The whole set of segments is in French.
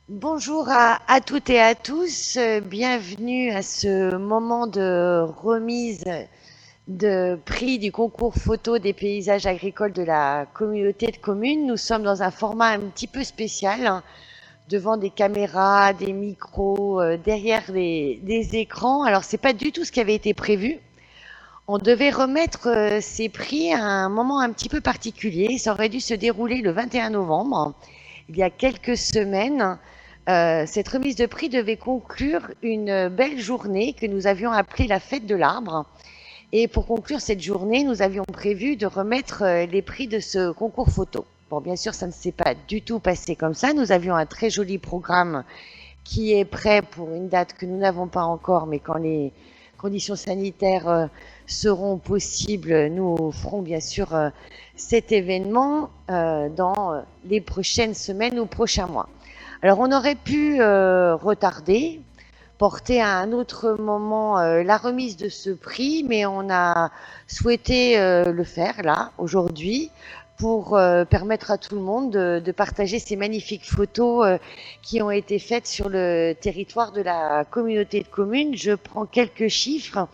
Bonjour à toutes et à tous, bienvenue à ce moment de remise de prix du concours photo des paysages agricoles de la communauté de communes. Nous sommes dans un format un petit peu spécial, hein, devant des caméras, des micros, derrière des écrans. Alors c'est pas du tout ce qui avait été prévu. On devait remettre ces prix à un moment un petit peu particulier. Ça aurait dû se dérouler le 21 novembre, il y a quelques semaines. Cette remise de prix devait conclure une belle journée que nous avions appelée la fête de l'arbre. Et pour conclure cette journée, nous avions prévu de remettre les prix de ce concours photo. Bon, bien sûr, ça ne s'est pas du tout passé comme ça. Nous avions un très joli programme qui est prêt pour une date que nous n'avons pas encore, mais quand les conditions sanitaires seront possibles, nous ferons bien sûr cet événement dans les prochaines semaines ou prochains mois. Alors on aurait pu retarder, porter à un autre moment la remise de ce prix, mais on a souhaité le faire là, aujourd'hui, pour permettre à tout le monde de partager ces magnifiques photos qui ont été faites sur le territoire de la communauté de communes. Je prends quelques chiffres.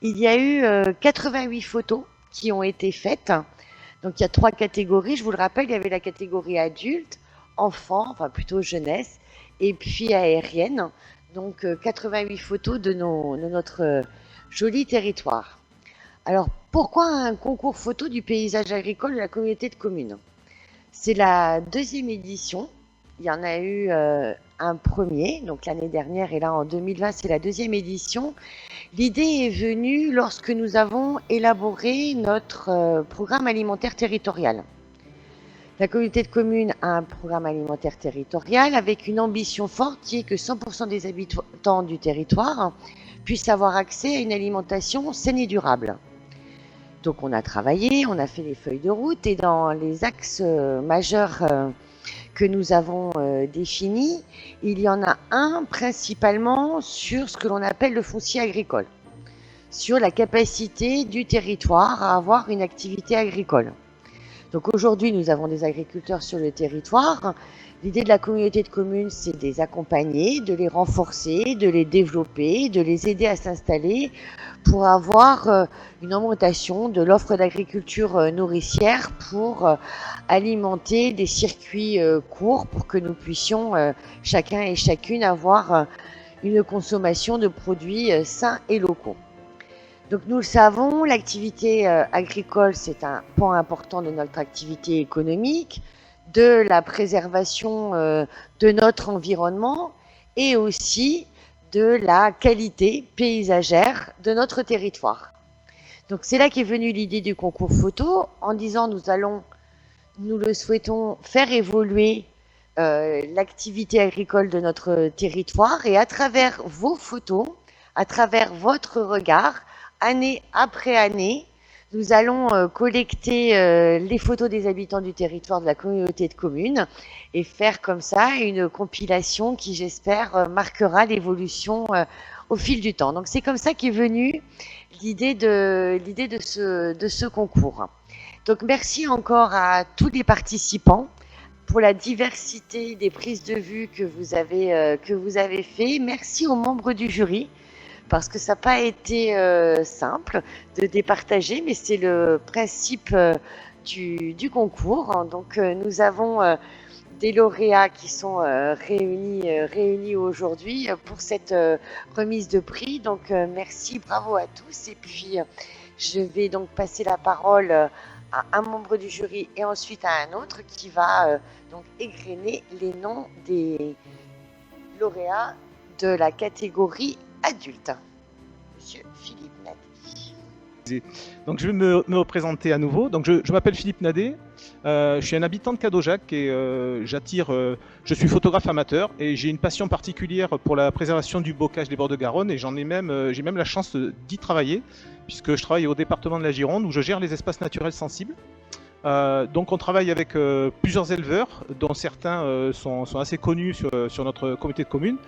Il y a eu 88 photos qui ont été faites. Donc il y a trois catégories. Je vous le rappelle, il y avait la catégorie adulte, enfant, enfin plutôt jeunesse, et puis aérienne. Donc 88 photos de notre joli territoire. Alors pourquoi un concours photo du paysage agricole de la communauté de communes? C'est la deuxième édition. Il y en a eu un premier, donc l'année dernière, et là en 2020, c'est la deuxième édition. L'idée est venue lorsque nous avons élaboré notre programme alimentaire territorial. La communauté de communes a un programme alimentaire territorial avec une ambition forte qui est que 100% des habitants du territoire puissent avoir accès à une alimentation saine et durable. Donc on a travaillé, on a fait les feuilles de route et dans les axes majeurs que nous avons définis, il y en a un principalement sur ce que l'on appelle le foncier agricole, sur la capacité du territoire à avoir une activité agricole. Donc aujourd'hui, nous avons des agriculteurs sur le territoire. L'idée de la communauté de communes, c'est de les accompagner, de les renforcer, de les développer, de les aider à s'installer pour avoir une augmentation de l'offre d'agriculture nourricière pour alimenter des circuits courts pour que nous puissions chacun et chacune avoir une consommation de produits sains et locaux. Donc nous le savons, l'activité agricole, c'est un pan important de notre activité économique, de la préservation de notre environnement et aussi de la qualité paysagère de notre territoire. Donc c'est là qu'est venue l'idée du concours photo, en disant nous le souhaitons, faire évoluer l'activité agricole de notre territoire et à travers vos photos, à travers votre regard, année après année, nous allons collecter les photos des habitants du territoire de la communauté de communes et faire comme ça une compilation qui, j'espère, marquera l'évolution au fil du temps. Donc c'est comme ça qu'est venue l'idée de ce concours. Donc merci encore à tous les participants pour la diversité des prises de vue que vous avez fait. Merci aux membres du jury parce que ça n'a pas été simple de départager, mais c'est le principe du concours. Donc nous avons des lauréats qui sont réunis aujourd'hui pour cette remise de prix. Donc merci, bravo à tous. Et puis je vais donc passer la parole à un membre du jury et ensuite à un autre qui va donc égrener les noms des lauréats de la catégorie adulte. Monsieur Philippe Nadet. Donc je vais me représenter à nouveau. Donc je m'appelle Philippe Nadet, je suis un habitant de Cadojac et je suis photographe amateur et j'ai une passion particulière pour la préservation du bocage des bords de Garonne et j'ai même la chance d'y travailler puisque je travaille au département de la Gironde où je gère les espaces naturels sensibles. Donc on travaille avec plusieurs éleveurs dont certains sont assez connus sur notre communauté de communes,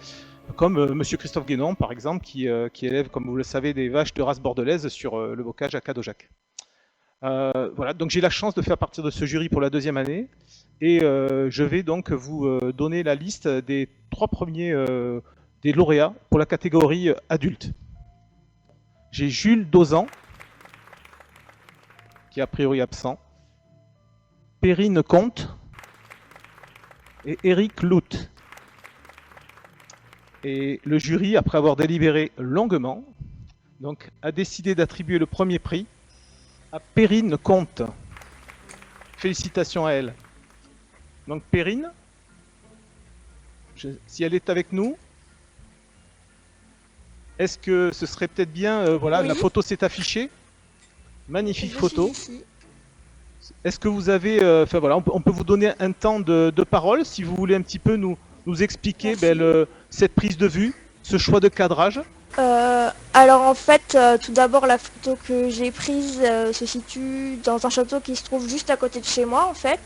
comme Monsieur Christophe Guénon par exemple qui élève, comme vous le savez, des vaches de race bordelaise sur le bocage à Cadojac. Voilà, donc j'ai la chance de faire partie de ce jury pour la deuxième année. Et je vais donc vous donner la liste des 3 premiers des lauréats pour la catégorie adulte. J'ai Jules Dozan, qui est a priori absent, Perrine Comte et Eric Lout. Et le jury, après avoir délibéré longuement, donc, a décidé d'attribuer le premier prix à Perrine Comte. Félicitations à elle. Donc Perrine, si elle est avec nous, est-ce que ce serait peut-être bien, voilà, Oui. la photo s'est affichée. Magnifique Je photo. suis ici. Est-ce que vous avez, enfin voilà, on peut vous donner un temps de parole si vous voulez un petit peu nous expliquer cette prise de vue, ce choix de cadrage. Alors en fait, tout d'abord la photo que j'ai prise se situe dans un château qui se trouve juste à côté de chez moi en fait.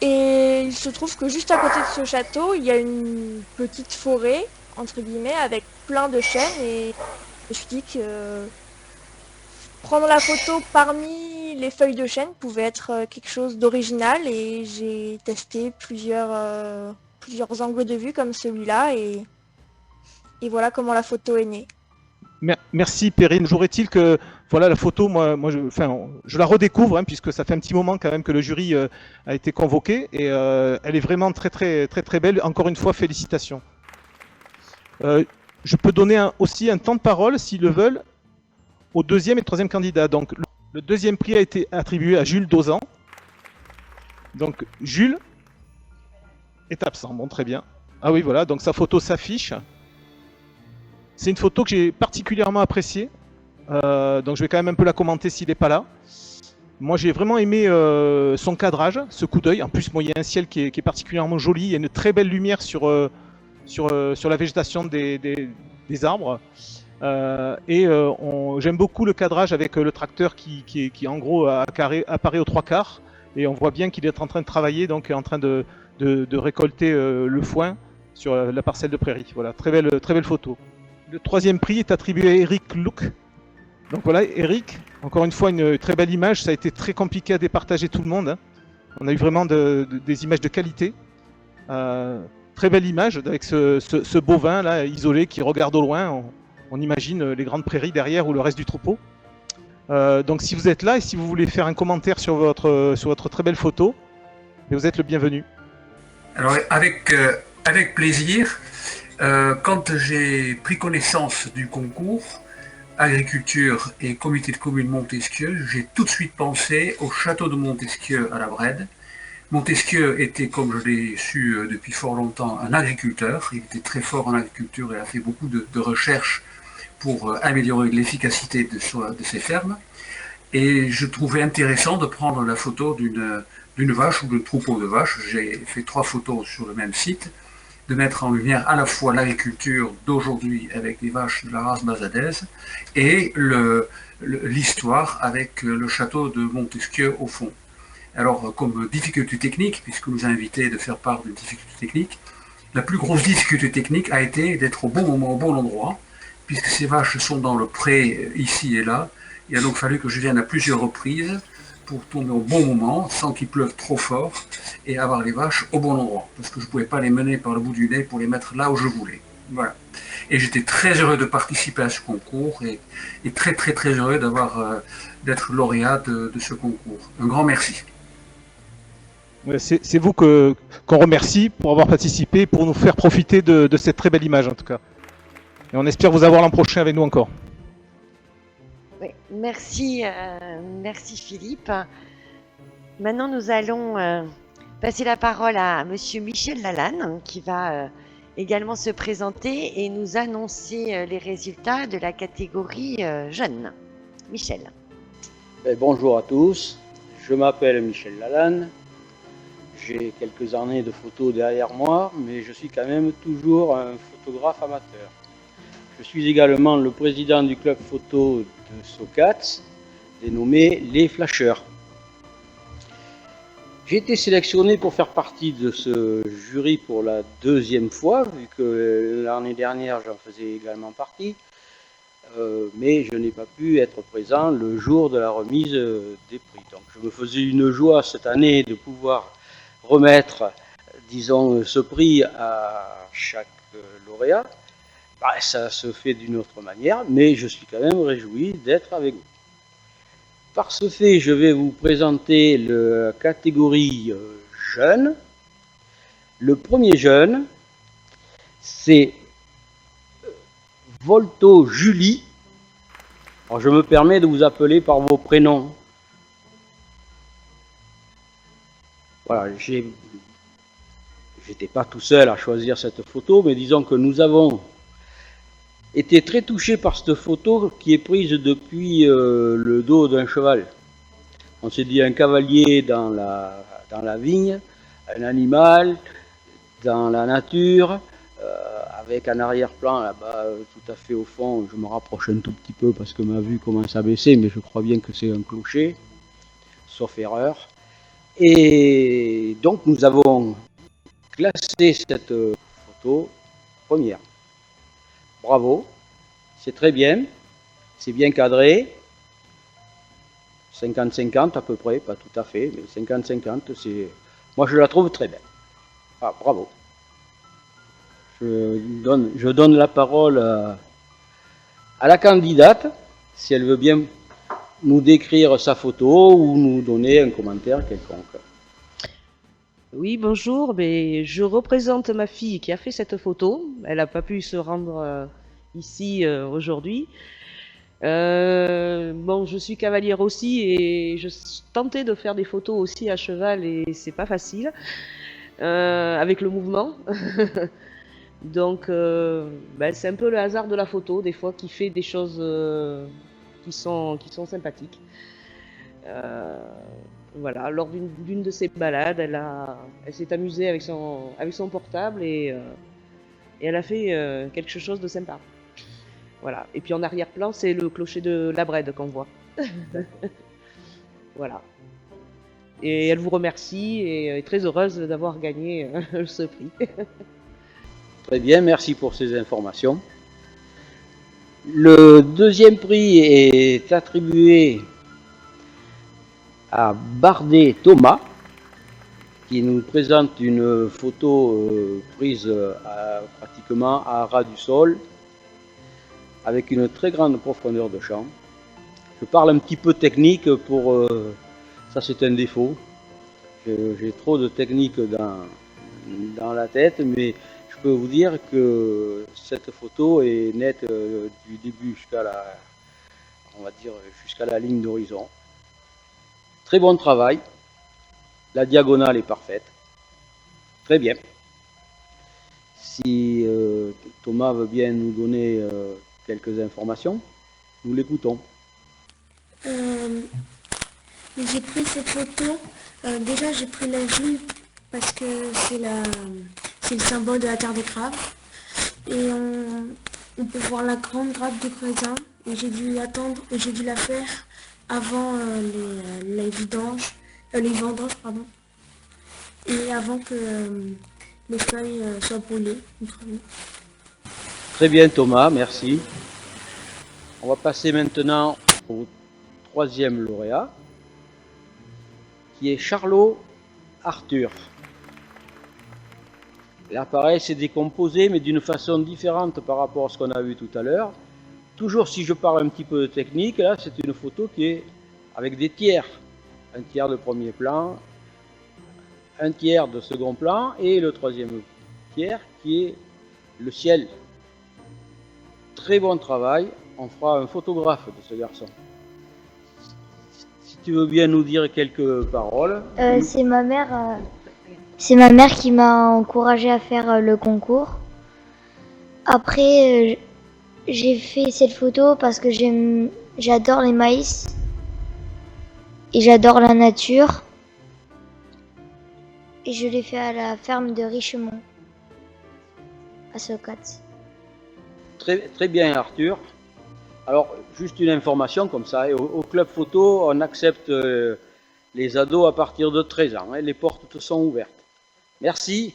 Et il se trouve que juste à côté de ce château, il y a une petite forêt, entre guillemets, avec plein de chênes. Et je me suis dit que prendre la photo parmi les feuilles de chêne pouvait être quelque chose d'original. Et j'ai testé plusieurs angles de vue comme celui-là. Et voilà comment la photo est née. Merci Perrine. Jouerait-il que voilà la photo, je la redécouvre puisque ça fait un petit moment quand même que le jury a été convoqué et elle est vraiment très belle. Encore une fois, félicitations. Je peux donner aussi un temps de parole s'ils le veulent au deuxième et troisième candidat. Donc le deuxième prix a été attribué à Jules Dozan. Donc Jules est absent. Bon, très bien. Ah oui, voilà. Donc sa photo s'affiche. C'est une photo que j'ai particulièrement appréciée, donc je vais quand même un peu la commenter s'il n'est pas là. Moi j'ai vraiment aimé son cadrage, ce coup d'œil. En plus, moi, il y a un ciel qui est particulièrement joli, il y a une très belle lumière sur la végétation des arbres. J'aime beaucoup le cadrage avec le tracteur qui en gros apparaît aux 3/4. Et on voit bien qu'il est en train de travailler, donc en train de récolter le foin sur la parcelle de prairie. Voilà, très belle photo. Le troisième prix est attribué à Eric Louk. Donc voilà, Eric, encore une fois, une très belle image. Ça a été très compliqué à départager tout le monde. On a eu vraiment des images de qualité. Très belle image avec ce bovin là, isolé, qui regarde au loin. On imagine les grandes prairies derrière ou le reste du troupeau. Donc si vous êtes là et si vous voulez faire un commentaire sur votre très belle photo, vous êtes le bienvenu. Alors avec plaisir. Quand j'ai pris connaissance du concours agriculture et comité de communes Montesquieu, j'ai tout de suite pensé au château de Montesquieu à la Brède. Montesquieu était, comme je l'ai su depuis fort longtemps, un agriculteur. Il était très fort en agriculture et a fait beaucoup de recherches pour améliorer l'efficacité de ses fermes. Et je trouvais intéressant de prendre la photo d'une vache ou d'un troupeau de vaches. J'ai fait 3 photos sur le même site, de mettre en lumière à la fois l'agriculture d'aujourd'hui avec les vaches de la race bazadaise et l'histoire avec le château de Montesquieu au fond. Alors, comme difficulté technique, puisque nous a invités de faire part d'une difficulté technique, la plus grosse difficulté technique a été d'être au bon moment, au bon endroit, puisque ces vaches sont dans le pré ici et là. Il a donc fallu que je vienne à plusieurs reprises pour tomber au bon moment, sans qu'il pleuve trop fort, et avoir les vaches au bon endroit, parce que je ne pouvais pas les mener par le bout du nez pour les mettre là où je voulais. Voilà. Et j'étais très heureux de participer à ce concours, et très heureux d'être lauréat de ce concours. Un grand merci. C'est vous qu'on remercie pour avoir participé, pour nous faire profiter de cette très belle image en tout cas. Et on espère vous avoir l'an prochain avec nous encore. Oui, merci Philippe. Maintenant, nous allons passer la parole à Monsieur Michel Lalanne, qui va également se présenter et nous annoncer les résultats de la catégorie jeune. Michel. Bonjour à tous, je m'appelle Michel Lalanne. J'ai quelques années de photos derrière moi, mais je suis quand même toujours un photographe amateur. Je suis également le président du club photo de Socats, dénommé Les Flasheurs. J'ai été sélectionné pour faire partie de ce jury pour la 2e fois, vu que l'année dernière j'en faisais également partie. mais je n'ai pas pu être présent le jour de la remise des prix. Donc je me faisais une joie cette année de pouvoir remettre, disons, ce prix à chaque lauréat. Bah, ça se fait d'une autre manière, mais je suis quand même réjoui d'être avec vous. Par ce fait, je vais vous présenter la catégorie jeune. Le premier jeune, c'est Volto Julie. Alors, je me permets de vous appeler par vos prénoms. Voilà, j'étais pas tout seul à choisir cette photo, mais disons que nous avons été très touchés par cette photo qui est prise depuis le dos d'un cheval. On s'est dit un cavalier dans la vigne, un animal dans la nature, avec un arrière-plan là-bas tout à fait au fond. Je me rapproche un tout petit peu parce que ma vue commence à baisser, mais je crois bien que c'est un clocher, sauf erreur. Et donc nous avons classé cette photo première. Bravo, c'est très bien, c'est bien cadré, 50-50 à peu près, pas tout à fait, mais 50-50, moi je la trouve très belle. Ah, bravo. Je donne la parole à la candidate, si elle veut bien nous décrire sa photo ou nous donner un commentaire quelconque. Oui, bonjour. Mais je représente ma fille qui a fait cette photo. Elle n'a pas pu se rendre ici aujourd'hui. Bon, je suis cavalière aussi et je tentais de faire des photos aussi à cheval et c'est pas facile avec le mouvement. Donc, c'est un peu le hasard de la photo des fois qui fait des choses qui sont sympathiques. Voilà, lors d'une de ses balades, elle s'est amusée avec son portable et elle a fait quelque chose de sympa. Voilà. Et puis en arrière-plan, c'est le clocher de la Brède qu'on voit. Voilà. Et elle vous remercie et est très heureuse d'avoir gagné ce prix. Très bien, merci pour ces informations. Le deuxième prix est attribué à Bardet Thomas, qui nous présente une photo prise pratiquement à ras du sol, avec une très grande profondeur de champ. Je parle un petit peu technique pour... ça c'est un défaut. J'ai trop de technique dans la tête, mais je peux vous dire que cette photo est nette du début jusqu'à la ligne d'horizon. Très bon travail. La diagonale est parfaite. Très bien. Si Thomas veut bien nous donner quelques informations, nous l'écoutons. J'ai pris cette photo. Déjà, j'ai pris la Julie parce que c'est le symbole de la terre des crabes. Et on peut voir la grande grappe du présent. Et j'ai dû attendre, et j'ai dû la faire avant les vendanges, pardon. Et avant que les feuilles soient brûlées. Très bien Thomas, merci. On va passer maintenant au troisième lauréat, qui est Charlot Arthur. Là pareil, c'est décomposé, mais d'une façon différente par rapport à ce qu'on a vu tout à l'heure. Toujours si je parle un petit peu de technique, là c'est une photo qui est avec des tiers. Un tiers de premier plan, un tiers de second plan et le troisième tiers qui est le ciel. Très bon travail, on fera un photographe de ce garçon. Si tu veux bien nous dire quelques paroles. C'est ma mère qui m'a encouragée à faire le concours. Après, j'ai fait cette photo parce que j'adore les maïs et j'adore la nature. Et je l'ai fait à la ferme de Richemont, à Socat. Très, très bien Arthur. Alors, juste une information comme ça, au club photo, on accepte les ados à partir de 13 ans. Les portes sont ouvertes. Merci.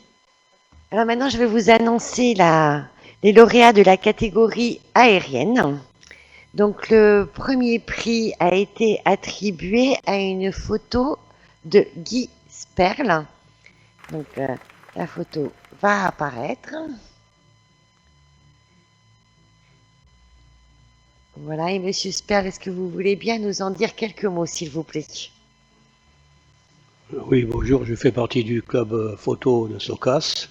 Alors maintenant, je vais vous annoncer les lauréats de la catégorie aérienne. Donc le premier prix a été attribué à une photo de Guy Sperl. Donc la photo va apparaître. Voilà, et Monsieur Sperl, est-ce que vous voulez bien nous en dire quelques mots, s'il vous plaît? Oui, bonjour, je fais partie du club photo de Socas.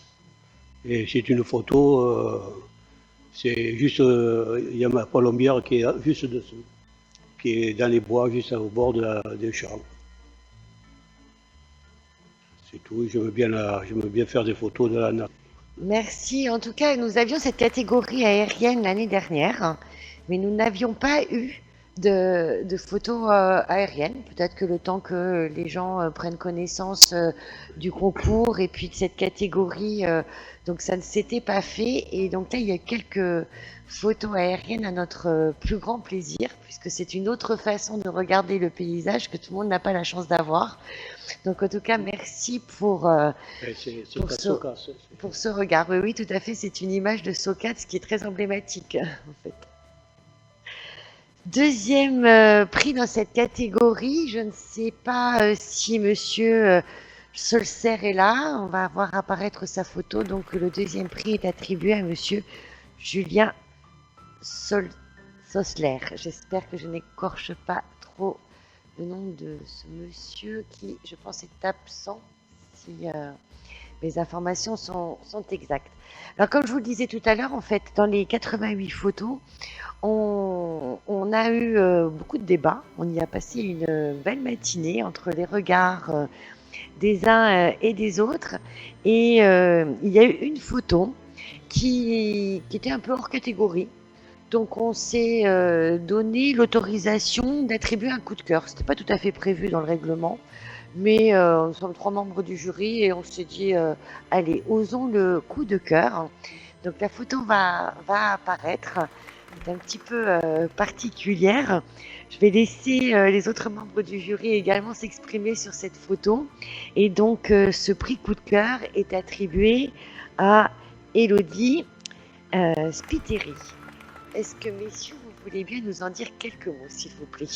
Et c'est une photo, c'est juste, il y a ma colombière qui est juste dessous, qui est dans les bois, juste au bord des champs. C'est tout, j'aime bien faire des photos de la nature. Merci. En tout cas, nous avions cette catégorie aérienne l'année dernière, mais nous n'avions pas eu de photos aériennes. Peut-être que le temps que les gens prennent connaissance du concours et puis de cette catégorie, donc ça ne s'était pas fait. Et donc là, il y a quelques photos aériennes à notre plus grand plaisir, puisque c'est une autre façon de regarder le paysage que tout le monde n'a pas la chance d'avoir. Donc en tout cas, merci pour ce regard. Oui, oui, tout à fait. C'est une image de Socats qui est très emblématique, en fait. Deuxième prix dans cette catégorie. Je ne sais pas si Monsieur Solser est là. On va voir apparaître sa photo. Donc le deuxième prix est attribué à Monsieur Julien Sosler. J'espère que je n'écorche pas trop le nom de ce monsieur qui, je pense, est absent si mes informations sont exactes. Alors, comme je vous le disais tout à l'heure, en fait, dans les 88 photos, on a eu beaucoup de débats. On y a passé une belle matinée entre les regards des uns et des autres. Et il y a eu une photo qui était un peu hors catégorie. Donc on s'est donné l'autorisation d'attribuer un coup de cœur. C'était pas tout à fait prévu dans le règlement, mais nous sommes 3 membres du jury et on s'est dit allez, osons le coup de cœur. Donc la photo va apparaître. C'est un petit peu particulière. Je vais laisser les autres membres du jury également s'exprimer sur cette photo. Et donc ce prix coup de cœur est attribué à Élodie Spiteri. Est-ce que, messieurs, vous voulez bien nous en dire quelques mots, s'il vous plaît?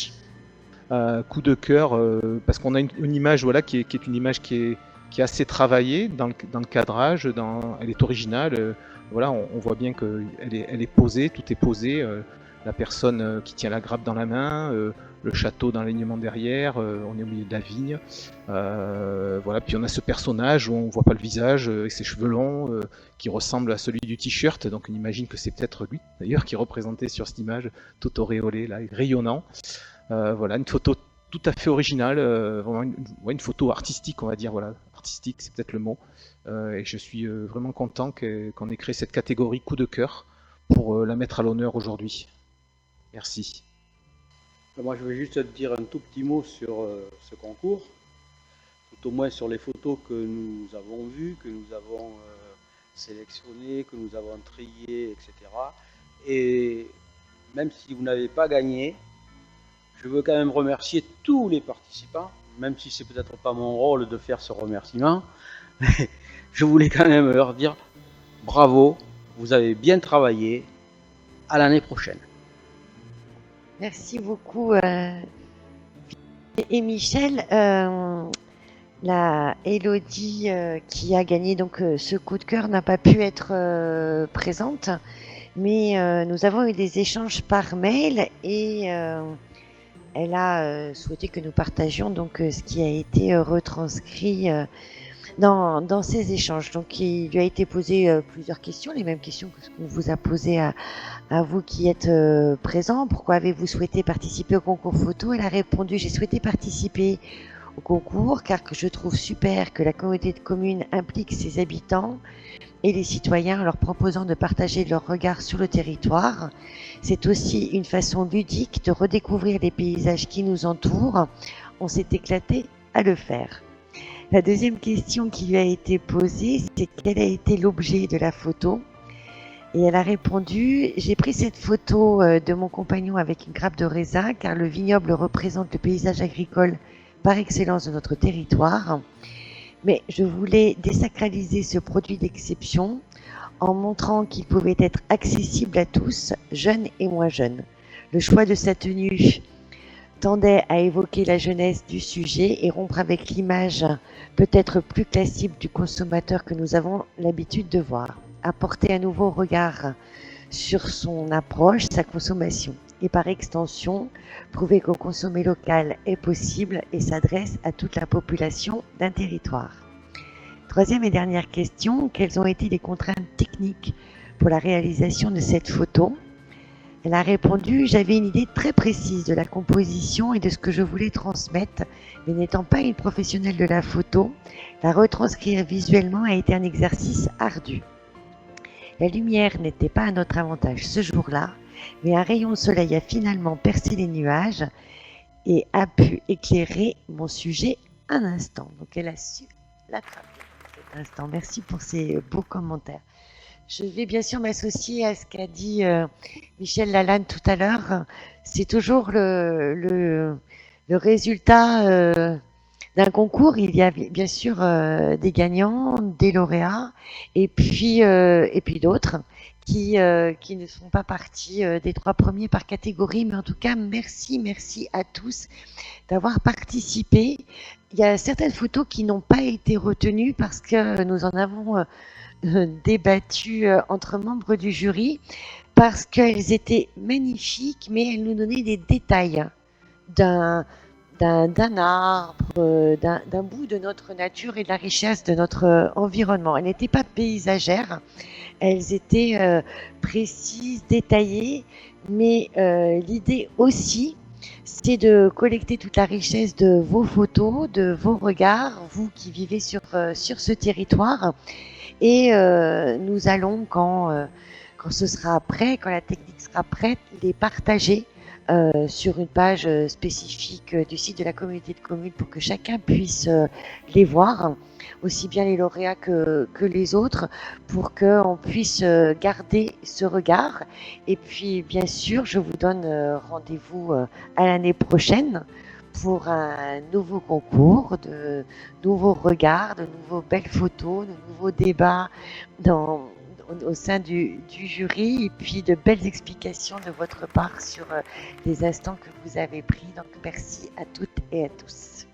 Coup de cœur, parce qu'on a une image voilà, qui est une image qui est assez travaillée dans le cadrage, elle est originale. Voilà, on voit bien qu'elle est posée, tout est posé. La personne qui tient la grappe dans la main, le château dans l'alignement derrière, on est au milieu de la vigne. Voilà, puis on a ce personnage où on voit pas le visage, avec ses cheveux longs, qui ressemble à celui du t-shirt. Donc on imagine que c'est peut-être lui d'ailleurs qui est représenté sur cette image, tout auréolé, là, rayonnant. Voilà, une photo tout à fait originale, vraiment une photo artistique, on va dire. Voilà, artistique, c'est peut-être le mot. Et je suis vraiment content qu'on ait créé cette catégorie coup de cœur pour la mettre à l'honneur aujourd'hui. Merci. Moi, je vais juste te dire un tout petit mot sur ce concours, tout au moins sur les photos que nous avons vues, que nous avons sélectionnées, que nous avons triées, etc. Et même si vous n'avez pas gagné, je veux quand même remercier tous les participants, même si c'est peut-être pas mon rôle de faire ce remerciement, mais je voulais quand même leur dire bravo, vous avez bien travaillé, à l'année prochaine. Merci beaucoup. Et Michel, la Élodie qui a gagné donc ce coup de cœur n'a pas pu être présente, mais nous avons eu des échanges par mail et elle a souhaité que nous partagions donc ce qui a été retranscrit dans ces échanges. Donc il lui a été posé plusieurs questions, les mêmes questions que ce qu'on vous a posé à vous qui êtes présents. Pourquoi avez-vous souhaité participer au concours photo? Elle a répondu: j'ai souhaité participer au concours car je trouve super que la communauté de communes implique ses habitants et les citoyens en leur proposant de partager leur regard sur le territoire. C'est aussi une façon ludique de redécouvrir les paysages qui nous entourent. On s'est éclaté à le faire. La deuxième question qui lui a été posée, c'est quel a été l'objet de la photo? Et elle a répondu: j'ai pris cette photo de mon compagnon avec une grappe de raisin car le vignoble représente le paysage agricole par excellence de notre territoire. Mais je voulais désacraliser ce produit d'exception en montrant qu'il pouvait être accessible à tous, jeunes et moins jeunes. Le choix de sa tenue tendait à évoquer la jeunesse du sujet et rompre avec l'image peut-être plus classique du consommateur que nous avons l'habitude de voir. Apporter un nouveau regard sur son approche, sa consommation et par extension, prouver que consommer local est possible et s'adresse à toute la population d'un territoire. Troisième et dernière question, quelles ont été les contraintes techniques pour la réalisation de cette photo? Elle a répondu, j'avais une idée très précise de la composition et de ce que je voulais transmettre, mais n'étant pas une professionnelle de la photo, la retranscrire visuellement a été un exercice ardu. La lumière n'était pas à notre avantage ce jour-là, mais un rayon de soleil a finalement percé les nuages et a pu éclairer mon sujet un instant. Donc elle a su l'attraper cet instant. Merci pour ces beaux commentaires. Je vais bien sûr m'associer à ce qu'a dit Michel Lalanne tout à l'heure. C'est toujours le résultat d'un concours. Il y a bien sûr des gagnants, des lauréats, et puis d'autres qui ne sont pas partis des 3 premiers par catégorie. Mais en tout cas, merci à tous d'avoir participé. Il y a certaines photos qui n'ont pas été retenues parce que nous en avons débattu entre membres du jury parce qu'elles étaient magnifiques, mais elles nous donnaient des détails d'un arbre, d'un bout de notre nature et de la richesse de notre environnement. Elles n'étaient pas paysagères, elles étaient précises, détaillées, mais l'idée aussi, c'est de collecter toute la richesse de vos photos, de vos regards, vous qui vivez sur ce territoire. Et nous allons, quand ce sera prêt, quand la technique sera prête, les partager sur une page spécifique du site de la communauté de communes pour que chacun puisse les voir, aussi bien les lauréats que les autres, pour qu'on puisse garder ce regard. Et puis, bien sûr, je vous donne rendez-vous à l'année prochaine pour un nouveau concours, de nouveaux regards, de nouveaux belles photos, de nouveaux débats au sein du jury et puis de belles explications de votre part sur les instants que vous avez pris. Donc merci à toutes et à tous.